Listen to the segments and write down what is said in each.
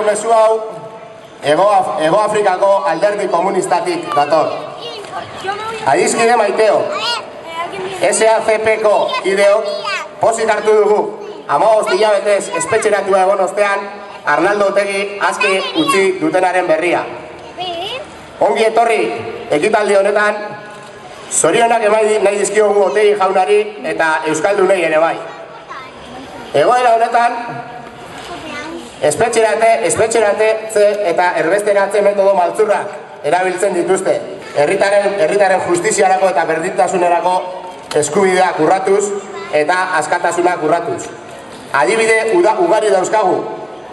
mezu hau Ego Afrikako alderdi komunistatik dator. Adizkide Maiteo, SACP-ko kideok pozik hartu dugu. 15 hilabetez espetxeratua egon ostean, Arnaldo Otegi aski utzi dutenaren berria. Ongi etorri ekitaldi honetan, zorionak emai nahi dizkiogu Otegi jaunari eta Euskaldunei ere bai. Egoera honetan, espetxeratze eta erbesteratze metodo maltzurrak erabiltzen dituzte. Herritarren justiziarako eta berdintasunerako eskubideak urratuz eta askatasunak urratuz. Adibide ugari dauzkagu,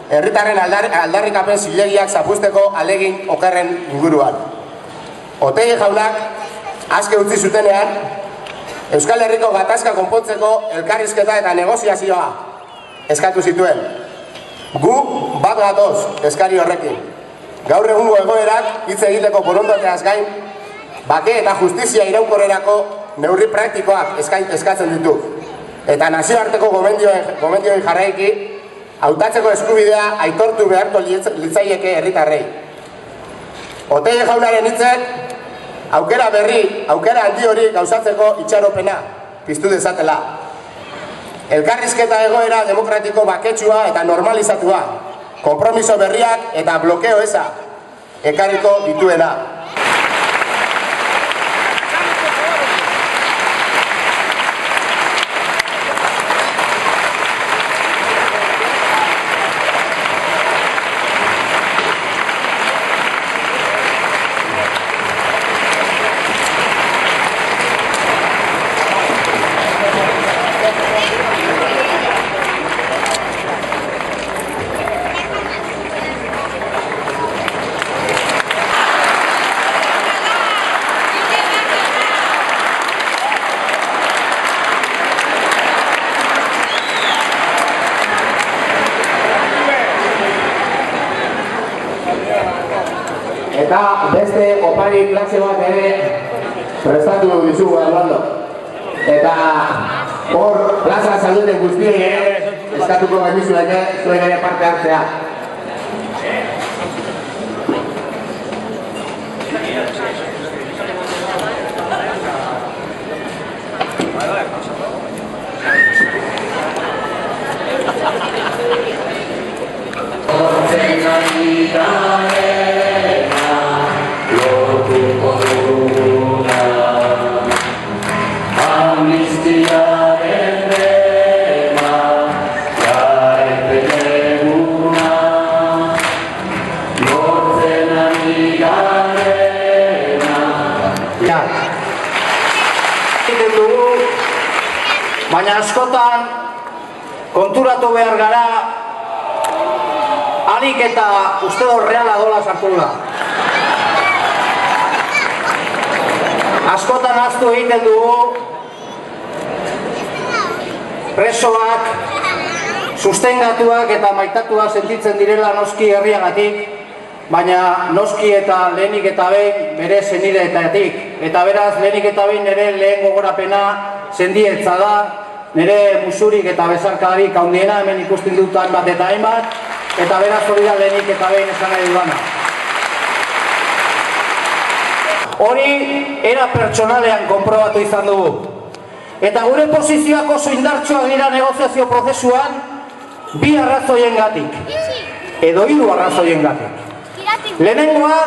herritarren aldarrikapen zilegiak zapuzteko alegin okerren inguruan. Otegi jaunak aske utzi zutenean, Euskal Herriko gatazka konpontzeko elkarrizketa eta negoziazioa eskatu zituen. Gu bat gatoz eskari horrekin. Gaur egungo egoerak hitz egiteko borondateaz gain, bake eta justizia iraunkorrerako neurri praktikoak eskatzen ditu. Eta nazioarteko gomendioen jarraiki, hautatzeko eskubidea aitortu beharko litzaieke herritarrei. Otegi jaunaren hitzek, aukera handi hori gauzatzeko itxaropena piztu dezatela. Elkarrizketa egoera demokratiko baketsua eta normalizatua, konpromiso berriak eta blokeo eza ekarriko dituena. Eta beste opari klase bat ere prestatu dizugu Arnaldo. Eta hor plaza zaudeten guztiei ere eskatuko genizueke zuen ere parte hartzea. Baina askotan konturatu behar gara harik eta uste reala dola sartula. Askotan ahaztu egiten dugu presoak, sustengatuak eta maitatuak sentitzen direla noski herriagatik, baina noski eta lehenik eta behin bere senideetatik. Eta beraz, lehenik eta behin nire lehen gogorapena sendietza da, nire musurik eta bezarkadarik handiena hemen ikusten dut hainbat eta hainbat, eta beraz hori da lehenik eta behin esan nahi dudana. Hori era pertsonalean konprobatu izan dugu. Eta gure posizioak oso indartsuak dira negoziazio prozesuan bi arrazoiengatik, edo hiru arrazoiengatik. Lehenengoa,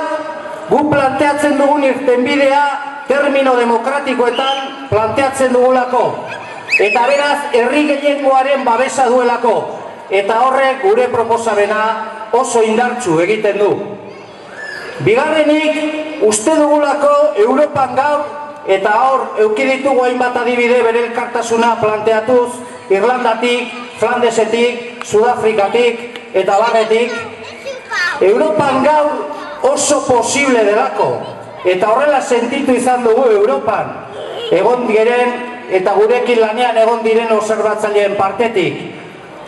gu planteatzen dugun irtenbidea termino demokratikoetan planteatzen dugulako. Eta beraz, herri gehiengoaren babesa duelako. Eta horrek gure proposamena oso indartsu egiten du. Bigarrenik, uste dugulako Europan gaur, eta hor, eduki ditugu hainbat adibide bere elkartasuna planteatuz, Irlandatik, Flandesetik, Sudafrikatik eta Barretik. Europan gaur oso posible delako. Eta horrela sentitu izan dugu Europan. Egon diren eta gurekin lanean egon diren observatzaileen partetik.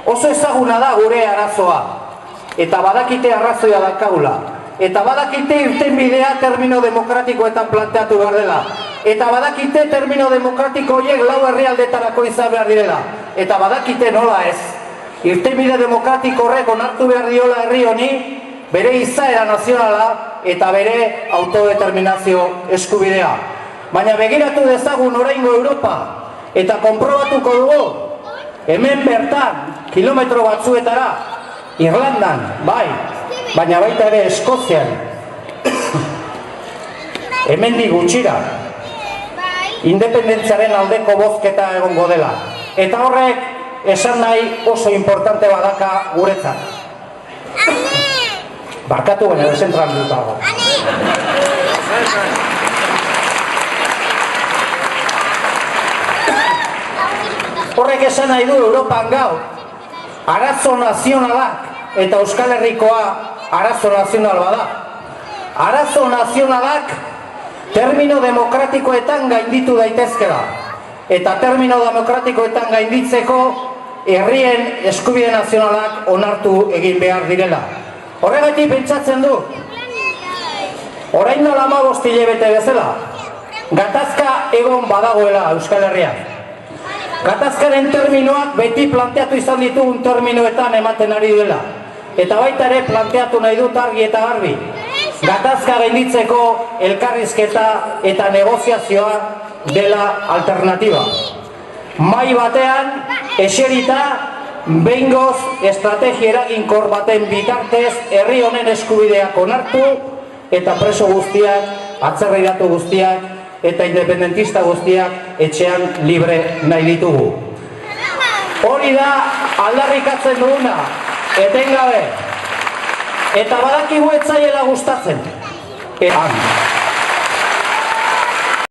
Oso ezaguna da gure arazoa. Eta badakite arrazoia dakagula. Eta badakite irtenbidea termino demokratikoetan planteatu behar dela. Eta badakite termino demokratiko horiek 4 herrialdetarako izan behar direla. Eta badakite nola ez. irtenbide demokratiko horrek onartu behar diola herri honi bere izaera nazionala eta bere autodeterminazio eskubidea. Baina begiratu dezagun oraingo Europa eta konprobatuko dugu hemen bertan kilometro batzuetara Irlandan, bai, baina baita ere Eskozian hemendik gutxira independentziaren aldeko bozketa egongo dela. Eta horrek esan nahi oso importante badaka guretzat. Barkatu baina desentran dutago. Horrek esan nahi du Europan gaur arazo nazionalak eta Euskal Herrikoa arazo nazional bada. Arazo nazionalak termino demokratikoetan gainditu daitezkela. Eta termino demokratikoetan gainditzeko herrien eskubide nazionalak onartu egin behar direla. Horregatik pentsatzen du, orain nola 15 hilabete bezala, gatazka egon badagoela Euskal Herrian. Gatazkaren terminoak beti planteatu izan ditugun terminoetan ematen ari dela. Eta baita ere planteatu nahi dut argi eta garbi. Gatazka gainditzeko elkarrizketa eta negoziazioa dela alternatiba. Mai batean, eserita, behingoz estrategia eraginkor baten bitartez herri honen eskubideak onartu eta preso guztiak, atzerriratu guztiak eta independentista guztiak etxean libre nahi ditugu. Hori da aldarrikatzen duguna, etengabe. Eta badakigu ez zaiela gustatzen.